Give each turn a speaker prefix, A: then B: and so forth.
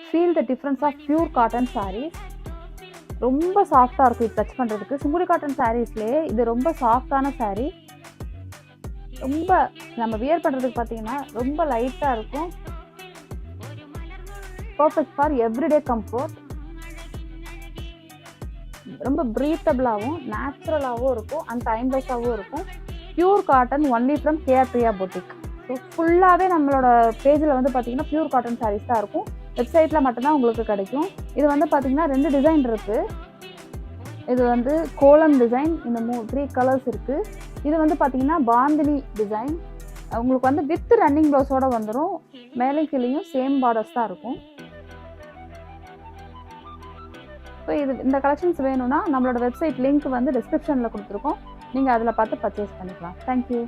A: Feel the difference of pure cotton sarees. ரொம்ப சாஃப்டாக இருக்கும் இது டச் பண்ணுறதுக்கு. சுங்குடி காட்டன் சாரீஸ்லேயே இது ரொம்ப சாஃப்டான சாரீ. ரொம்ப நம்ம வியர் பண்ணுறதுக்கு பார்த்தீங்கன்னா ரொம்ப லைட்டாக இருக்கும். Perfect for everyday comfort. ரொம்ப ப்ரீத்தபிளாகவும் நேச்சுரலாகவும் இருக்கும் அண்ட் டைம்லெஸ்ஸாகவும் இருக்கும். Pure cotton only from KR Priya boutique. So ஃபுல்லாகவே நம்மளோட பேஜில் வந்து பார்த்தீங்கன்னா பியூர் காட்டன் சாரீஸ் தான் இருக்கும். வெப்சைட்டில் மட்டும்தான் உங்களுக்கு கிடைக்கும். இது வந்து பார்த்தீங்கன்னா 2 டிசைன் இருக்குது. இது வந்து கோலம் டிசைன், இந்த 3 கலர்ஸ் இருக்குது. இது வந்து பார்த்தீங்கன்னா பாந்தினி டிசைன். உங்களுக்கு வந்து வித் ரன்னிங் ப்ளவுஸோடு வந்துடும். மேலே கீழேயும் சேம் பார்டர்ஸ் தான் இருக்கும். ஸோ இந்த கலெக்ஷன்ஸ் வேணும்னா நம்மளோட வெப்சைட் லிங்க் வந்து டிஸ்கிரிப்ஷனில் கொடுத்துருக்கோம். நீங்கள் அதில் பார்த்து பர்ச்சேஸ் பண்ணிக்கலாம். தேங்க்யூ.